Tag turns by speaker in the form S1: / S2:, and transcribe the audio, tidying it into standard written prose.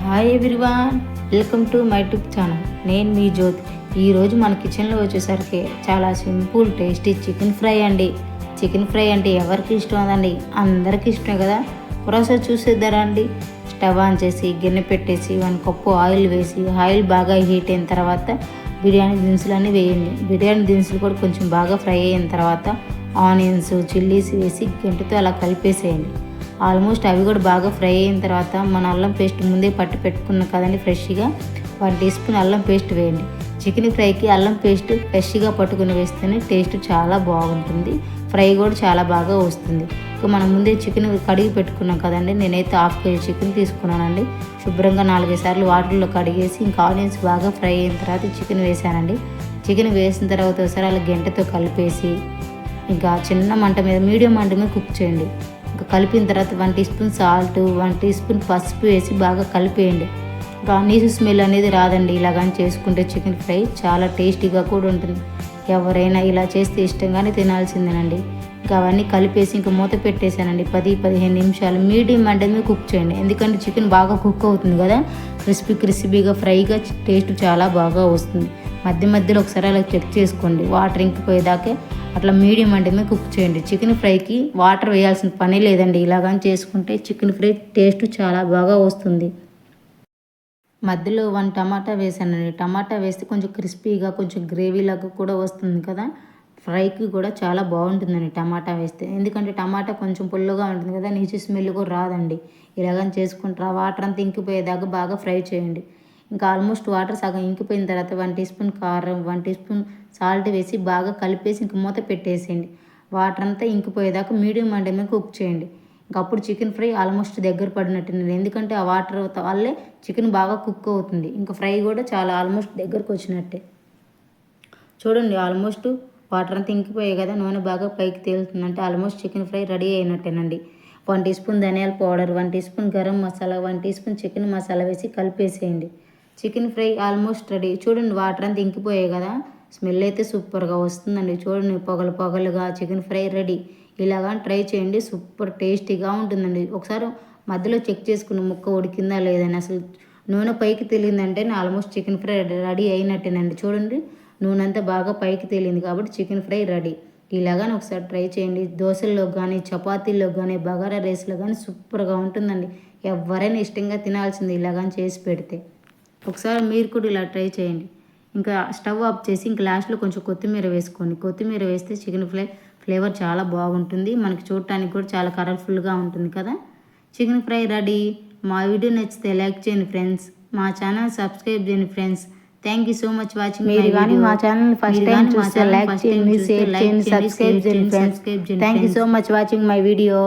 S1: Hi everyone, welcome to my YouTube channel. నేను మీ జ్యోతి. ఈరోజు మన కిచెన్లో వచ్చేసరికి చాలా సింపుల్ టేస్టీ చికెన్ ఫ్రై అండి. చికెన్ ఫ్రై అంటే ఎవరికి ఇష్టం అదండి? అందరికీ ఇష్టమే కదా. ప్రాసెస్ చూసేద్దారా అండి. స్టవ్ ఆన్ చేసి గిన్నె పెట్టేసి 1 కప్పు ఆయిల్ వేసి ఆయిల్ బాగా హీట్ అయిన తర్వాత బిర్యానీ దినుసులన్నీ వేయండి. బిర్యానీ దినుసులు కూడా కొంచెం బాగా ఫ్రై అయిన తర్వాత ఆనియన్స్ చిల్లీస్ వేసి గంటతో అలా కలిపేసేయండి. ఆల్మోస్ట్ అవి కూడా బాగా ఫ్రై అయిన తర్వాత మన అల్లం పేస్ట్ ముందే పట్టి పెట్టుకున్నాం కదండి ఫ్రెష్గా 1 టీ స్పూన్ అల్లం పేస్ట్ వేయండి. చికెన్ ఫ్రైకి అల్లం పేస్ట్ ఫ్రెష్గా పట్టుకుని వేస్తేనే టేస్ట్ చాలా బాగుంటుంది, ఫ్రై కూడా చాలా బాగా వస్తుంది. ఇక మనం ముందే చికెన్ కడిగి పెట్టుకున్నాం కదండి. నేనైతే 1/2 కేజీ చికెన్ తీసుకున్నానండి. శుభ్రంగా 4-5 సార్లు వాటర్లో కడిగేసి ఇంకా ఆనియన్స్ బాగా ఫ్రై అయిన తర్వాత చికెన్ వేసానండి. చికెన్ వేసిన తర్వాత ఒకసారి అలా గంటతో కలిపేసి ఇంకా చిన్న మంట మీద మీడియం మంట మీద కుక్ చేయండి. ఇంకా కలిపిన తర్వాత 1 teaspoon salt 1 teaspoon పసుపు వేసి బాగా కలిపేయండి. ఇంకా నీసు స్మెల్ అనేది రాదండి. ఇలాగని చేసుకుంటే చికెన్ ఫ్రై చాలా టేస్టీగా కూడా ఉంటుంది. ఎవరైనా ఇలా చేస్తే ఇష్టంగానే తినాల్సిందేనండి. ఇంకా అవన్నీ కలిపేసి ఇంకా మూత పెట్టేశానండి. 10-15 నిమిషాలు మీడియం మంట మీద కుక్ చేయండి. ఎందుకంటే చికెన్ బాగా కుక్ అవుతుంది కదా, క్రిస్పీగా ఫ్రైగా టేస్ట్ చాలా బాగా వస్తుంది. మధ్యలో ఒకసారి అలా చెక్ చేసుకోండి. వాటర్ ఇంకిపోయేదాకే అట్లా మీడియం మంట మీద కుక్ చేయండి. చికెన్ ఫ్రైకి వాటర్ వేయాల్సిన పని లేదండి. ఇలాగని చేసుకుంటే చికెన్ ఫ్రై టేస్ట్ చాలా బాగా వస్తుంది. మధ్యలో 1 టమాటా వేసానండి. టమాటా వేస్తే కొంచెం క్రిస్పీగా కొంచెం గ్రేవీలాగా కూడా వస్తుంది కదా, ఫ్రైకి కూడా చాలా బాగుంటుందండి టమాటా వేస్తే. ఎందుకంటే టమాటా కొంచెం పుల్లగా ఉంటుంది కదా, నీచు స్మెల్ కూడా రాదండి. ఇలాగని చేసుకుంటారా వాటర్ అంతా ఇంకిపోయేదాకా బాగా ఫ్రై చేయండి. ఇంకా ఆల్మోస్ట్ వాటర్ సగం ఇంకిపోయిన తర్వాత 1 టీ స్పూన్ కారం 1 టీ స్పూన్ సాల్ట్ వేసి బాగా కలిపేసి ఇంక మూత పెట్టేసేయండి. వాటర్ అంతా ఇంకిపోయేదాకా మీడియం మంట మీద కుక్ చేయండి. ఇంక అప్పుడు చికెన్ ఫ్రై ఆల్మోస్ట్ దగ్గర పడినట్టుంది. ఎందుకంటే ఆ వాటర్ వల్లే చికెన్ బాగా కుక్ అవుతుంది. ఇంకా ఫ్రై కూడా చాలా ఆల్మోస్ట్ దగ్గరకు వచ్చినట్టే. చూడండి ఆల్మోస్ట్ వాటర్ అంతా ఇంకిపోయాయి కదా, నూనె బాగా పైకి తేలుతుందంటే ఆల్మోస్ట్ చికెన్ ఫ్రై రెడీ అయినట్టేనండి. 1 టీ స్పూన్ ధనియాల powder 1 teaspoon garam masala 1 teaspoon chicken masala వేసి కలిపేసేయండి. Chicken fry almost ready. చూడండి వాటర్ అంతా ఇంకిపోయాయి కదా, స్మెల్ అయితే సూపర్గా వస్తుందండి. చూడండి పొగలుగా చికెన్ ఫ్రై రెడీ. ఇలాగా ట్రై చేయండి, సూపర్ టేస్టీగా ఉంటుందండి. ఒకసారి మధ్యలో చెక్ చేసుకుని ముక్క ఉడికిందా లేదని. అసలు నూనె పైకి తేలిందంటే ఆల్మోస్ట్ చికెన్ ఫ్రై రెడీ అయినట్టేనండి. చూడండి నూనె అంతా బాగా పైకి తేలింది కాబట్టి చికెన్ ఫ్రై రెడీ. ఇలాగని ఒకసారి ట్రై చేయండి. దోశల్లో కానీ చపాతీల్లో కానీ బగారా రైస్లో కానీ సూపర్గా ఉంటుందండి. ఎవరైనా ఇష్టంగా తినాల్సింది ఇలాగని చేసి పెడితే. ఒకసారి మీరు కూడా ఇలా ట్రై చేయండి. ఇంకా స్టవ్ ఆఫ్ చేసి ఇంకా లాస్ట్లో కొంచెం కొత్తిమీర వేసుకోండి. కొత్తిమీర వేస్తే చికెన్ ఫ్లేవర్ చాలా బాగుంటుంది. మనకి చూడటానికి కూడా చాలా కలర్ఫుల్గా ఉంటుంది కదా. Chicken fry ready. మా వీడియో నచ్చితే లైక్ చేయండి ఫ్రెండ్స్. మా ఛానల్ సబ్స్క్రైబ్ చేయండి friends. Thank you so much watching.
S2: మీరు కానీ మా ఛానల్ ఫస్ట్ టైం చూస్తే లైక్ చేయండి, షేర్ చేయండి, సబ్స్క్రైబ్ చేయండి friends. Thank you so much watching my video.